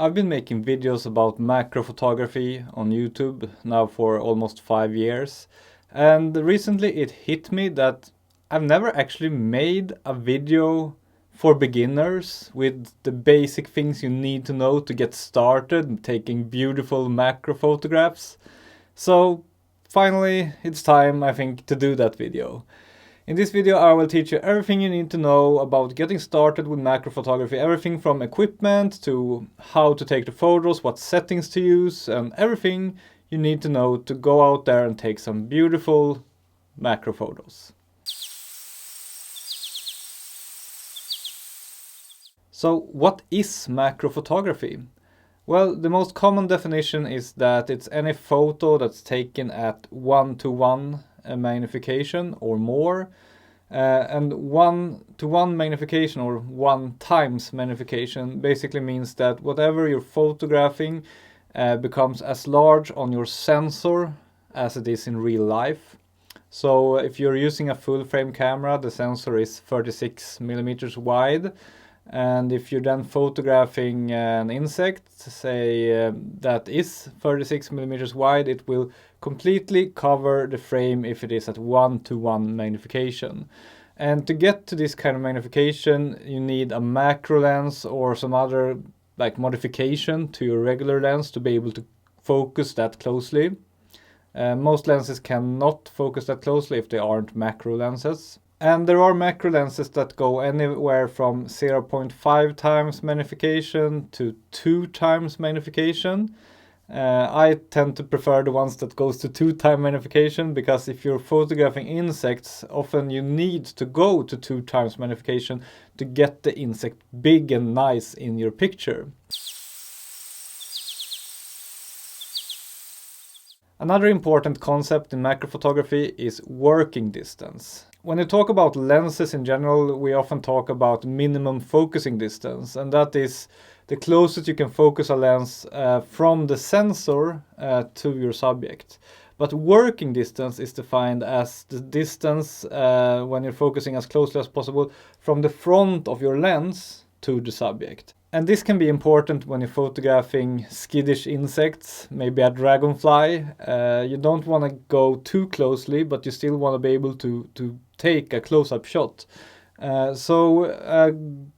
I've been making videos about macro photography on YouTube now for almost 5 years, and recently it hit me that I've never actually made a video for beginners with the basic things you need to know to get started taking beautiful macro photographs. So finally it's time, I think, to do that video. In this video I will teach you everything you need to know about getting started with macro photography, everything from equipment to how to take the photos, what settings to use, and everything you need to know to go out there and take some beautiful macro photos. So what is macro photography? Well, the most common definition is that it's any photo that's taken at 1:1 magnification or more. And 1:1 magnification or 1 times magnification basically means that whatever you're photographing becomes as large on your sensor as it is in real life. So if you're using a full frame camera, the sensor is 36 millimeters wide. And if you're then photographing an insect, say that is 36 millimeters wide, it will completely cover the frame if it is at 1:1 magnification. And to get to this kind of magnification, you need a macro lens or some other modification to your regular lens to be able to focus that closely. Most lenses cannot focus that closely if they aren't macro lenses. And there are macro lenses that go anywhere from 0.5 times magnification to 2 times magnification. I tend to prefer the ones that goes to 2 times magnification, because if you're photographing insects, often you need to go to 2 times magnification to get the insect big and nice in your picture. Another important concept in macro photography is working distance. When you talk about lenses in general, we often talk about minimum focusing distance, and that is the closest you can focus a lens from the sensor to your subject. But working distance is defined as the distance when you're focusing as closely as possible from the front of your lens to the subject. And this can be important when you're photographing skittish insects, maybe a dragonfly. You don't want to go too closely, but you still want to be able to take a close-up shot. So a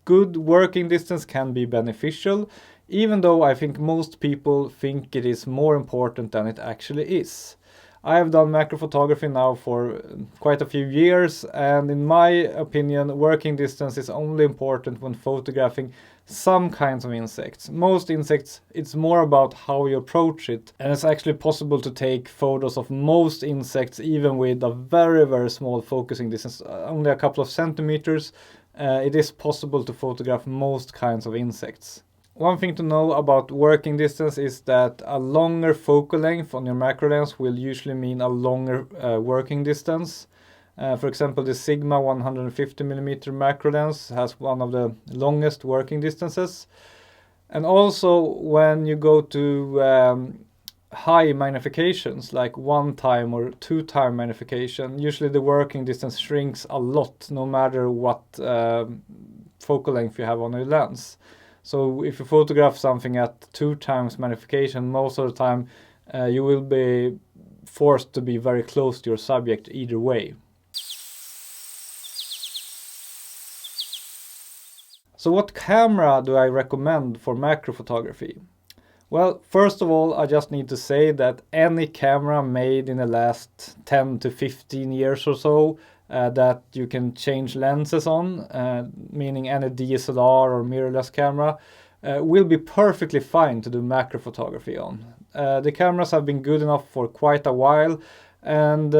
good working distance can be beneficial, even though I think most people think it is more important than it actually is. I have done macro photography now for quite a few years, and in my opinion, working distance is only important when photographing some kinds of insects. Most insects, it's more about how you approach it, and it's actually possible to take photos of most insects even with a very, very small focusing distance, only a couple of centimeters. It is possible to photograph most kinds of insects. One thing to know about working distance is that a longer focal length on your macro lens will usually mean a longer working distance. For example, the Sigma 150mm macro lens has one of the longest working distances. And also when you go to high magnifications like 1 time or 2 time magnification, usually the working distance shrinks a lot no matter what focal length you have on your lens. So if you photograph something at 2 times magnification, most of the time you will be forced to be very close to your subject either way. So what camera do I recommend for macro photography? Well, first of all, I just need to say that any camera made in the last 10 to 15 years or so that you can change lenses on, meaning any DSLR or mirrorless camera, will be perfectly fine to do macro photography on. The cameras have been good enough for quite a while, and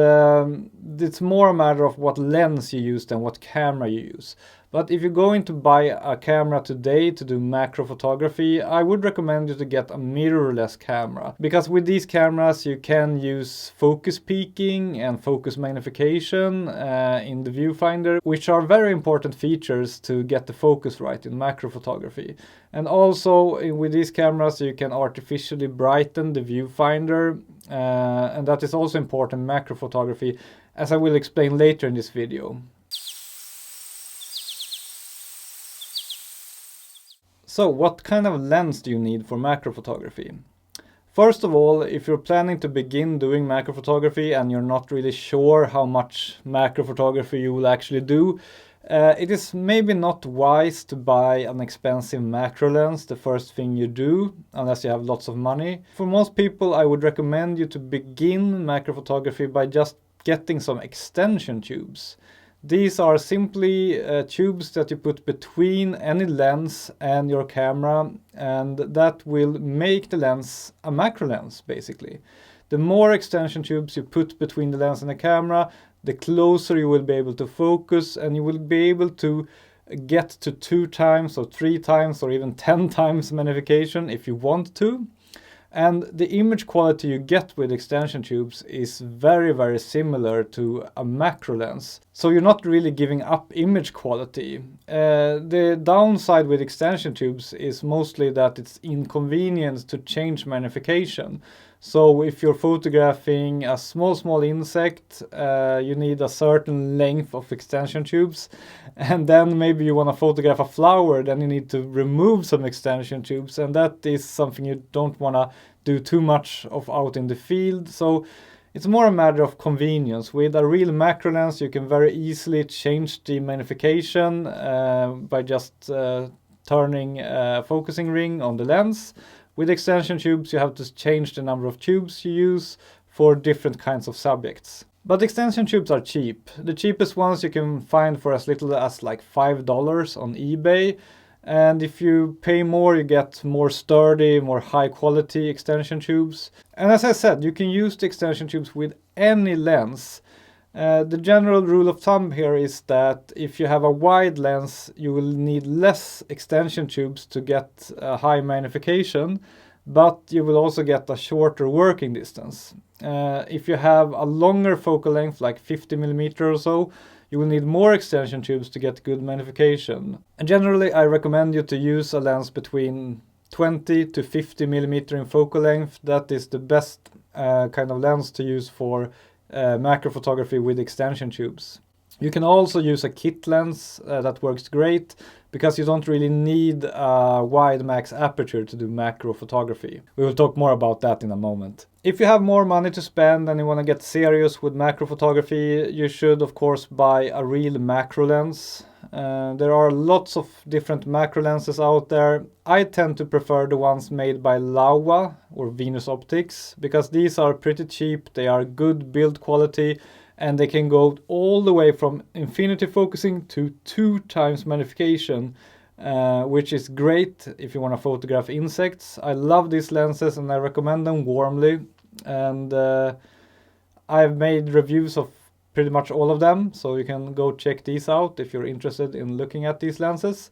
it's more a matter of what lens you use than what camera you use. But if you're going to buy a camera today to do macro photography, I would recommend you to get a mirrorless camera. Because with these cameras you can use focus peaking and focus magnification in the viewfinder, which are very important features to get the focus right in macro photography. And also with these cameras you can artificially brighten the viewfinder, and that is also important in macro photography, as I will explain later in this video. So what kind of lens do you need for macro photography? First of all, if you're planning to begin doing macro photography and you're not really sure how much macro photography you will actually do, it is maybe not wise to buy an expensive macro lens the first thing you do, unless you have lots of money. For most people, I would recommend you to begin macro photography by just getting some extension tubes. These are simply tubes that you put between any lens and your camera, and that will make the lens a macro lens, basically. The more extension tubes you put between the lens and the camera, the closer you will be able to focus, and you will be able to get to 2 times or 3 times or even 10 times magnification if you want to. And the image quality you get with extension tubes is very, very similar to a macro lens. So you're not really giving up image quality. The downside with extension tubes is mostly that it's inconvenient to change magnification. So if you're photographing a small insect, you need a certain length of extension tubes. And then maybe you want to photograph a flower, then you need to remove some extension tubes. And that is something you don't want to do too much of out in the field. So it's more a matter of convenience. With a real macro lens, you can very easily change the magnification by just turning a focusing ring on the lens. With extension tubes, you have to change the number of tubes you use for different kinds of subjects. But extension tubes are cheap. The cheapest ones you can find for as little as like $5 on eBay. And if you pay more, you get more sturdy, more high quality extension tubes. And as I said, you can use the extension tubes with any lens. The general rule of thumb here is that if you have a wide lens, you will need less extension tubes to get a high magnification, but you will also get a shorter working distance. If you have a longer focal length, like 50mm or so, you will need more extension tubes to get good magnification. And generally, I recommend you to use a lens between 20 to 50mm in focal length. That is the best kind of lens to use for macro photography with extension tubes. You can also use a kit lens that works great because you don't really need a wide max aperture to do macro photography. We will talk more about that in a moment. If you have more money to spend and you want to get serious with macro photography, you should of course buy a real macro lens. There are lots of different macro lenses out there. I tend to prefer the ones made by Laowa or Venus Optics because these are pretty cheap, they are good build quality, and they can go all the way from infinity focusing to 2 times magnification, which is great if you want to photograph insects. I love these lenses and I recommend them warmly. And I've made reviews of pretty much all of them, so you can go check these out if you're interested in looking at these lenses.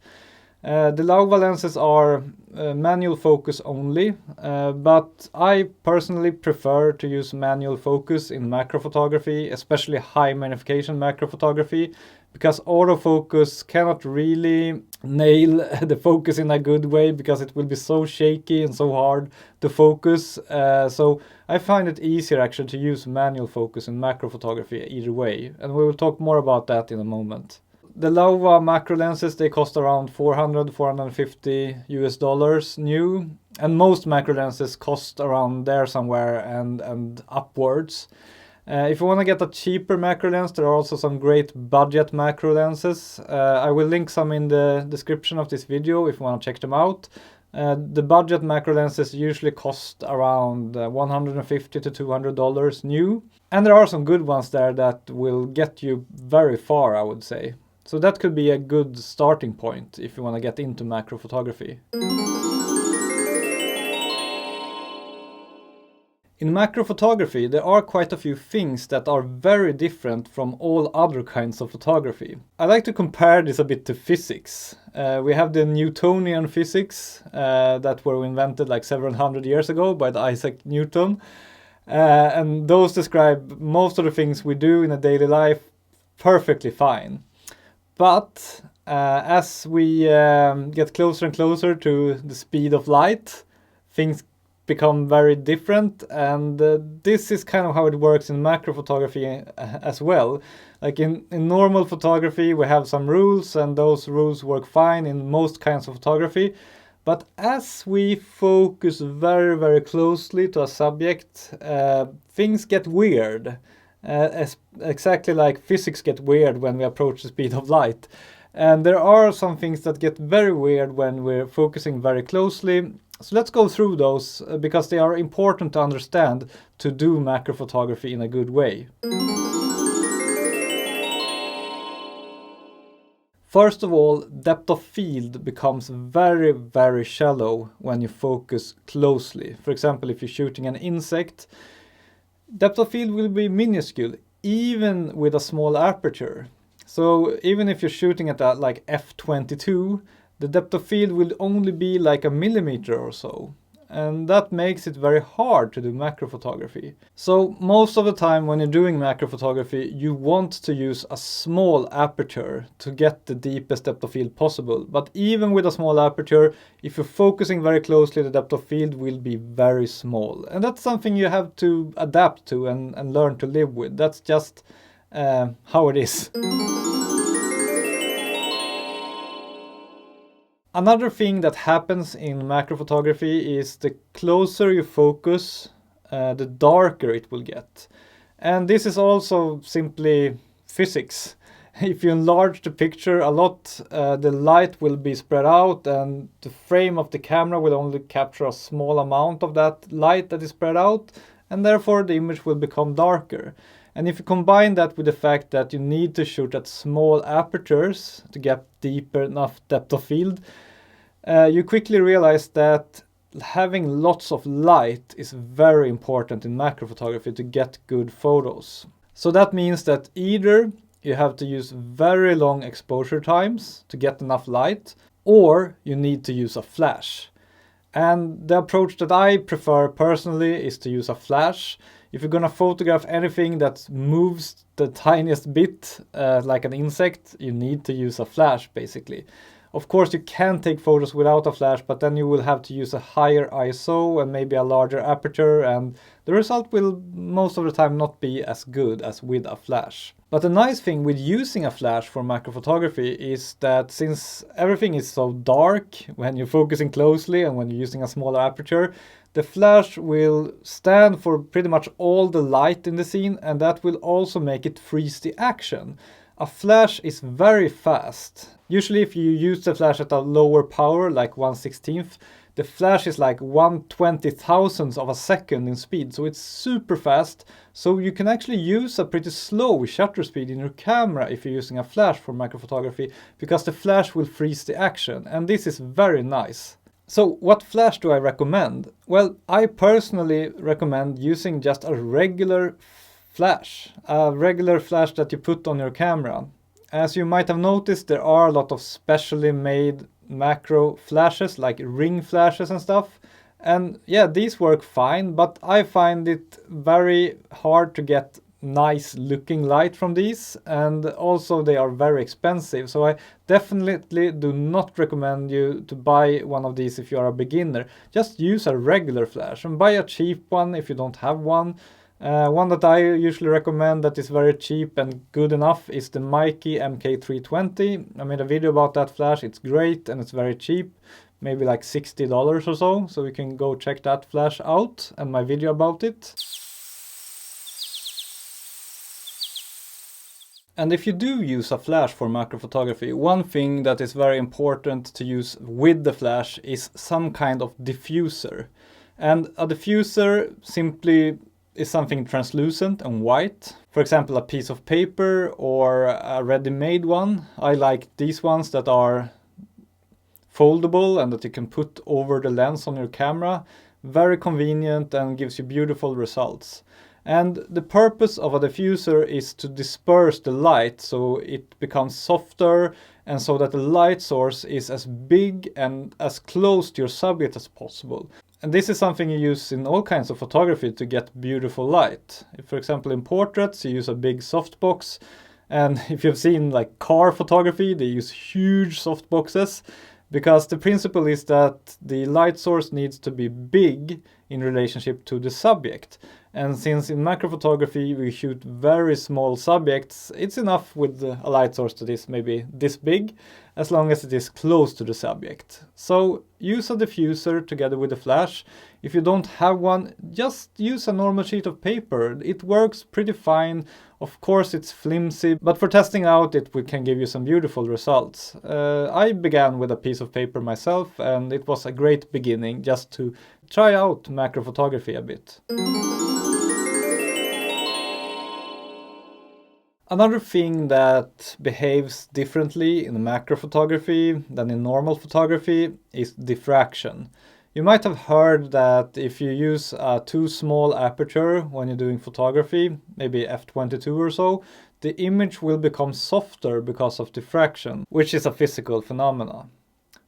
The Laowa lenses are manual focus only, but I personally prefer to use manual focus in macro photography, especially high magnification macro photography, because autofocus cannot really nail the focus in a good way because it will be so shaky and so hard to focus. So I find it easier actually to use manual focus in macro photography either way, and we will talk more about that in a moment. The Laowa macro lenses, they cost around $450 new, and most macro lenses cost around there somewhere and upwards. If you want to get a cheaper macro lens, there are also some great budget macro lenses. I will link some in the description of this video if you want to check them out. The budget macro lenses usually cost around $150 to $200 new, and there are some good ones there that will get you very far, I would say. So that could be a good starting point if you want to get into macro photography. In macro photography, there are quite a few things that are very different from all other kinds of photography. I like to compare this a bit to physics. We have the Newtonian physics that were invented like several hundred years ago by Isaac Newton. And those describe most of the things we do in a daily life perfectly fine. But as we get closer and closer to the speed of light, things become very different, and this is kind of how it works in macro photography as well. Like in normal photography, we have some rules, and those rules work fine in most kinds of photography. But as we focus very, very closely to a subject, things get weird. Exactly like physics get weird when we approach the speed of light. And there are some things that get very weird when we're focusing very closely. So let's go through those because they are important to understand to do macro photography in a good way. First of all, depth of field becomes very, very shallow when you focus closely. For example, if you're shooting an insect, depth of field will be minuscule, even with a small aperture. So even if you're shooting at that like f22, the depth of field will only be like a millimeter or so. And that makes it very hard to do macro photography. So most of the time when you're doing macro photography, you want to use a small aperture to get the deepest depth of field possible. But even with a small aperture, if you're focusing very closely, the depth of field will be very small. And that's something you have to adapt to and learn to live with. That's just how it is. Another thing that happens in macro photography is the closer you focus, the darker it will get. And this is also simply physics. If you enlarge the picture a lot, the light will be spread out and the frame of the camera will only capture a small amount of that light that is spread out, and therefore the image will become darker. And if you combine that with the fact that you need to shoot at small apertures to get deeper enough depth of field, you quickly realize that having lots of light is very important in macro photography to get good photos. So that means that either you have to use very long exposure times to get enough light, or you need to use a flash. And the approach that I prefer personally is to use a flash. If you're gonna photograph anything that moves the tiniest bit, like an insect, you need to use a flash basically. Of course you can take photos without a flash, but then you will have to use a higher ISO and maybe a larger aperture, and the result will most of the time not be as good as with a flash. But the nice thing with using a flash for macro photography is that since everything is so dark when you're focusing closely and when you're using a smaller aperture, the flash will stand for pretty much all the light in the scene, and that will also make it freeze the action. A flash is very fast. Usually if you use the flash at a lower power, like 1/16th, the flash is like 1/20,000th of a second in speed, so it's super fast. So you can actually use a pretty slow shutter speed in your camera if you're using a flash for macro photography, because the flash will freeze the action, and this is very nice. So what flash do I recommend? Well, I personally recommend using just a regular flash that you put on your camera. As you might have noticed, there are a lot of specially made macro flashes, like ring flashes and stuff. And yeah, these work fine, but I find it very hard to get nice looking light from these, and also they are very expensive. So I definitely do not recommend you to buy one of these if you are a beginner. Just use a regular flash and buy a cheap one if you don't have one. One that I usually recommend that is very cheap and good enough is the Micael MK320. I made a video about that flash. It's great and it's very cheap, maybe like $60 or so. So you can go check that flash out and my video about it. And if you do use a flash for macro photography, one thing that is very important to use with the flash is some kind of diffuser. And a diffuser simply is something translucent and white. For example, a piece of paper or a ready-made one. I like these ones that are foldable and that you can put over the lens on your camera. Very convenient and gives you beautiful results. And the purpose of a diffuser is to disperse the light so it becomes softer and so that the light source is as big and as close to your subject as possible. And this is something you use in all kinds of photography to get beautiful light. If, for example, in portraits, you use a big softbox. And if you've seen like car photography, they use huge softboxes because the principle is that the light source needs to be big in relationship to the subject. And since in macro photography we shoot very small subjects, it's enough with a light source that is maybe this big. as long as it is close to the subject. So use a diffuser together with a flash. If you don't have one, just use a normal sheet of paper. It works pretty fine. Of course it's flimsy, but for testing out it can give you some beautiful results. I began with a piece of paper myself, and it was a great beginning just to try out macro photography a bit. Another thing that behaves differently in macro photography than in normal photography is diffraction. You might have heard that if you use a too small aperture when you're doing photography, maybe f22 or so, the image will become softer because of diffraction, which is a physical phenomenon.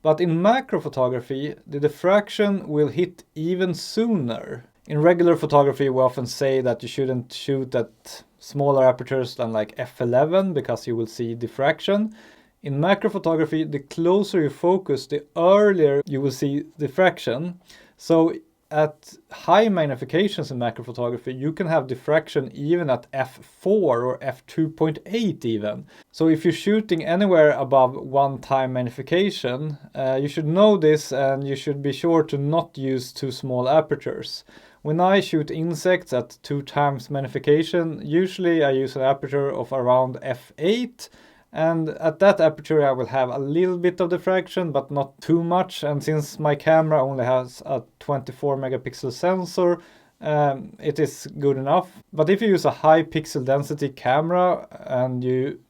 But in macro photography, the diffraction will hit even sooner. In regular photography, we often say that you shouldn't shoot at smaller apertures than like f11 because you will see diffraction. In macro photography, the closer you focus, the earlier you will see diffraction. So at high magnifications in macro photography, you can have diffraction even at f4 or f2.8 even. So if you're shooting anywhere above 1 time magnification, you should know this, and you should be sure to not use too small apertures. When I shoot insects at 2 times magnification, usually I use an aperture of around f8, and at that aperture I will have a little bit of diffraction, but not too much. And since my camera only has a 24 megapixel sensor, it is good enough. But if you use a high pixel density camera and you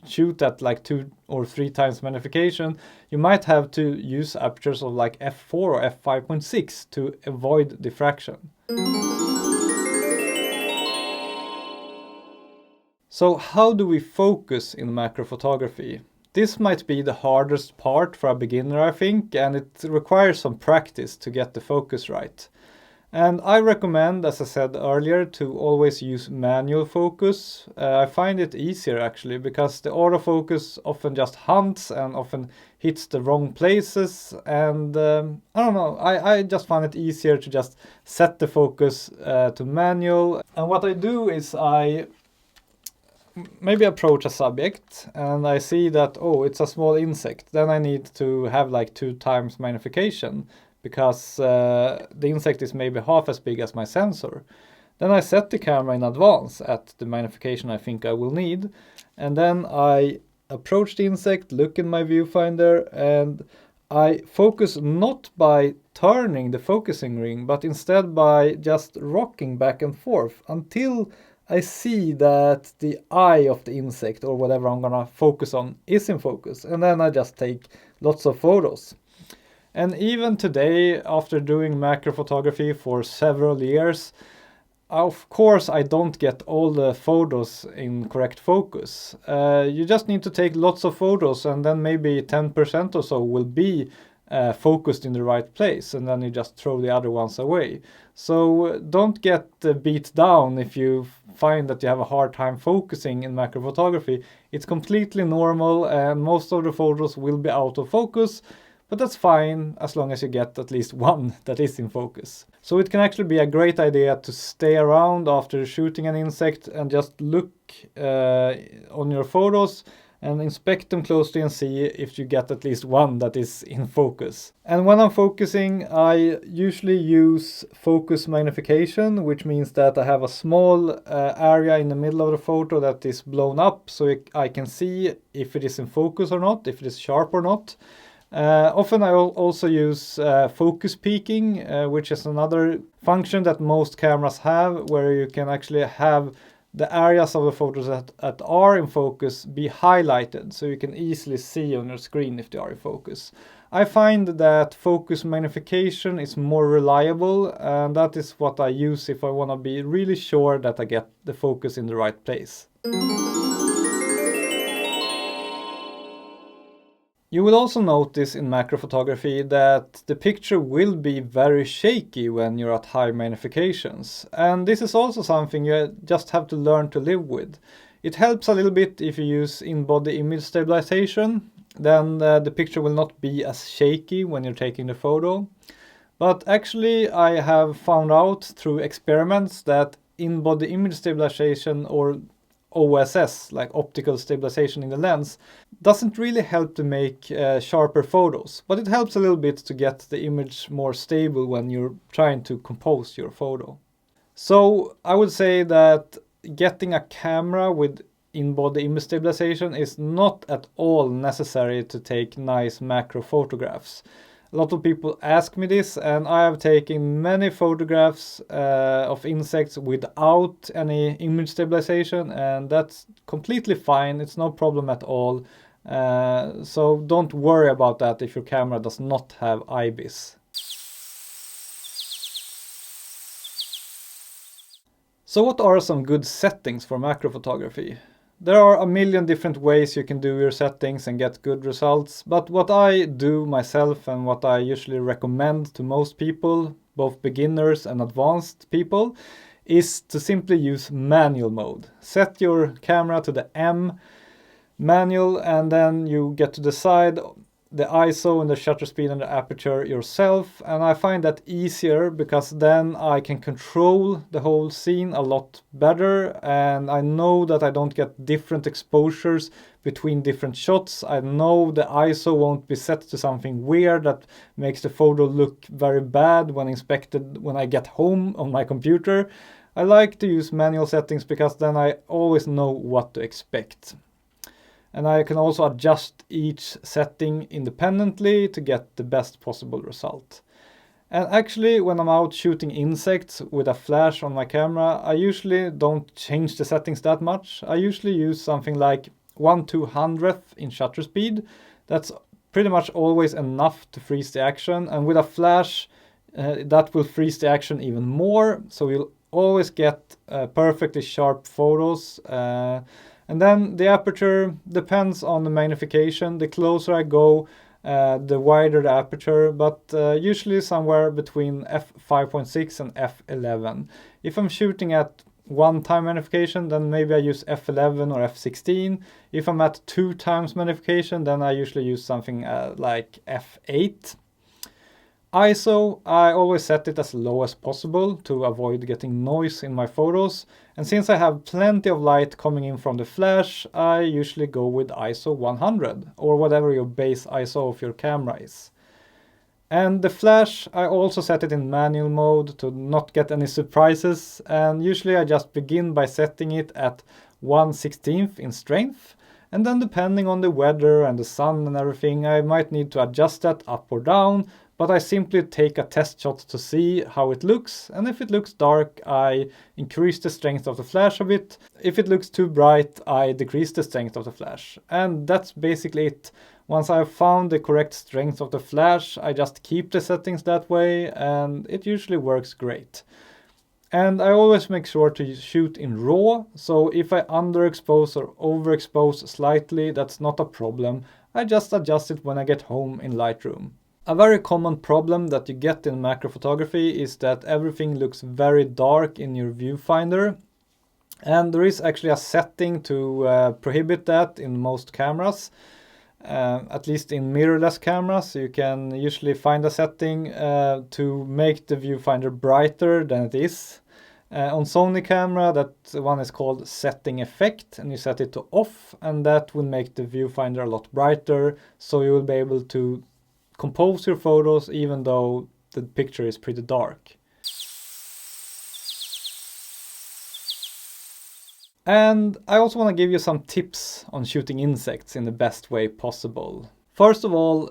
shoot at like 2 or 3 times magnification, you might have to use apertures of like f4 or f5.6 to avoid diffraction. So how do we focus in macro photography? This might be the hardest part for a beginner, I think, and it requires some practice to get the focus right. And I recommend, as I said earlier, to always use manual focus. I find it easier actually, because the autofocus often just hunts and often hits the wrong places. And I don't know, I just find it easier to just set the focus to manual. And what I do is I maybe approach a subject and I see that, oh, it's a small insect. Then I need to have like 2 times magnification, because the insect is maybe half as big as my sensor. Then I set the camera in advance at the magnification I think I will need, and then I approach the insect, look in my viewfinder, and I focus not by turning the focusing ring, but instead by just rocking back and forth until I see that the eye of the insect, or whatever I'm gonna focus on, is in focus, and then I just take lots of photos. And even today, after doing macro photography for several years, of course I don't get all the photos in correct focus. You just need to take lots of photos, and then maybe 10% or so will be focused in the right place, and then you just throw the other ones away. So don't get beat down if you find that you have a hard time focusing in macro photography. It's completely normal, and most of the photos will be out of focus. But that's fine, as long as you get at least one that is in focus. So it can actually be a great idea to stay around after shooting an insect and just look on your photos and inspect them closely and see if you get at least one that is in focus. And when I'm focusing, I usually use focus magnification, which means that I have a small area in the middle of the photo that is blown up, so I can see if it is in focus or not, if it is sharp or not. Often I also use focus peaking, which is another function that most cameras have, where you can actually have the areas of the photos that are in focus be highlighted, so you can easily see on your screen if they are in focus. I find that focus magnification is more reliable, and that is what I use if I want to be really sure that I get the focus in the right place. You will also notice in macro photography that the picture will be very shaky when you're at high magnifications. And this is also something you just have to learn to live with. It helps a little bit if you use in-body image stabilization. Then the picture will not be as shaky when you're taking the photo. But actually I have found out through experiments that in-body image stabilization, or OSS, like optical stabilization in the lens, doesn't really help to make sharper photos, but it helps a little bit to get the image more stable when you're trying to compose your photo. So I would say that getting a camera with in-body image stabilization is not at all necessary to take nice macro photographs. A lot of people ask me this, and I have taken many photographs of insects without any image stabilization, and that's completely fine. It's no problem at all. So don't worry about that if your camera does not have IBIS. So what are some good settings for macro photography? There are a million different ways you can do your settings and get good results, but what I do myself and what I usually recommend to most people, both beginners and advanced people, is to simply use manual mode. Set your camera to the M manual, and then you get to decide the ISO and the shutter speed and the aperture yourself, and I find that easier because then I can control the whole scene a lot better, and I know that I don't get different exposures between different shots. I know the ISO won't be set to something weird that makes the photo look very bad when inspected when I get home on my computer. I like to use manual settings because then I always know what to expect. And I can also adjust each setting independently to get the best possible result. And actually, when I'm out shooting insects with a flash on my camera, I usually don't change the settings that much. I usually use something like 1/200th in shutter speed. That's pretty much always enough to freeze the action. And with a flash, that will freeze the action even more. So you'll always get perfectly sharp photos. And then the aperture depends on the magnification. The closer I go, the wider the aperture, but usually somewhere between f5.6 and f11. If I'm shooting at 1x magnification, then maybe I use f11 or f16. If I'm at 2x magnification, then I usually use something like f8. ISO, I always set it as low as possible to avoid getting noise in my photos. And since I have plenty of light coming in from the flash, I usually go with ISO 100 or whatever your base ISO of your camera is. And the flash, I also set it in manual mode to not get any surprises. And usually I just begin by setting it at 1/16th in strength. And then depending on the weather and the sun and everything, I might need to adjust that up or down. But I simply take a test shot to see how it looks, and if it looks dark, I increase the strength of the flash a bit. If it looks too bright, I decrease the strength of the flash. And that's basically it. Once I've found the correct strength of the flash, I just keep the settings that way, and it usually works great. And I always make sure to shoot in RAW, so if I underexpose or overexpose slightly, that's not a problem. I just adjust it when I get home in Lightroom. A very common problem that you get in macro photography is that everything looks very dark in your viewfinder. And there is actually a setting to prohibit that in most cameras. At least in mirrorless cameras, you can usually find a setting to make the viewfinder brighter than it is. On Sony camera, that one is called setting effect, and you set it to off, and that will make the viewfinder a lot brighter, so you will be able to compose your photos even though the picture is pretty dark. And I also want to give you some tips on shooting insects in the best way possible. First of all,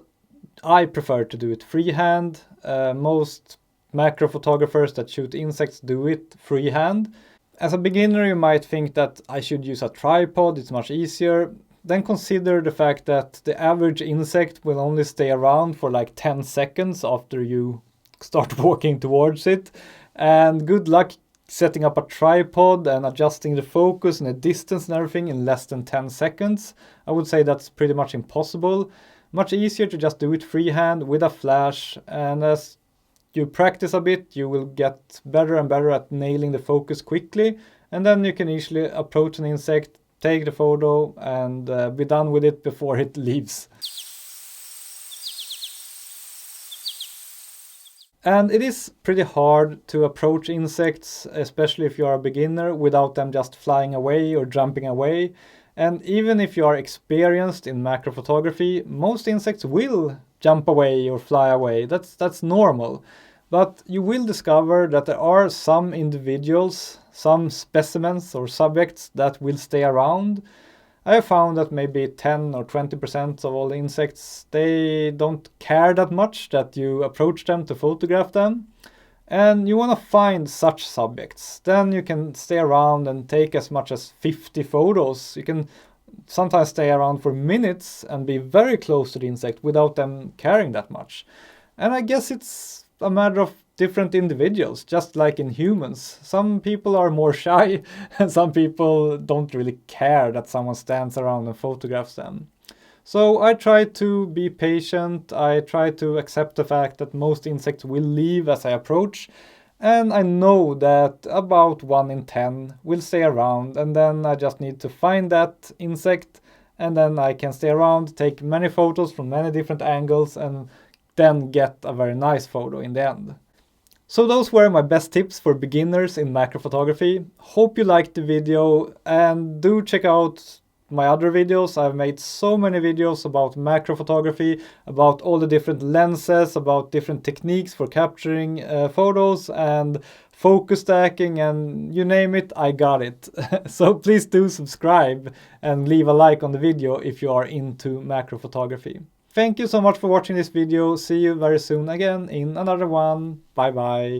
I prefer to do it freehand. Most macro photographers that shoot insects do it freehand. As a beginner, you might think that I should use a tripod, it's much easier. Then consider the fact that the average insect will only stay around for like 10 seconds after you start walking towards it. And good luck setting up a tripod and adjusting the focus and the distance and everything in less than 10 seconds. I would say that's pretty much impossible. Much easier to just do it freehand with a flash, and as you practice a bit, you will get better and better at nailing the focus quickly, and then you can easily approach an insect, take the photo, and be done with it before it leaves. And it is pretty hard to approach insects, especially if you are a beginner, without them just flying away or jumping away. And even if you are experienced in macro photography, most insects will jump away or fly away. That's normal. But you will discover that there are some individuals, some specimens or subjects that will stay around. I have found that maybe 10 or 20% of all the insects, they don't care that much that you approach them to photograph them. And you want to find such subjects. Then you can stay around and take as much as 50 photos. You can sometimes stay around for minutes and be very close to the insect without them caring that much. And I guess it's a matter of different individuals, just like in humans. Some people are more shy and some people don't really care that someone stands around and photographs them. So I try to be patient, I try to accept the fact that most insects will leave as I approach, and I know that about 1 in 10 will stay around, and then I just need to find that insect, and then I can stay around, take many photos from many different angles, and then get a very nice photo in the end. So those were my best tips for beginners in macro photography. Hope you liked the video, and do check out my other videos. I've made so many videos about macro photography, about all the different lenses, about different techniques for capturing photos and focus stacking, and you name it, I got it. So please do subscribe and leave a like on the video if you are into macro photography. Thank you so much for watching this video. See you very soon again in another one. Bye bye.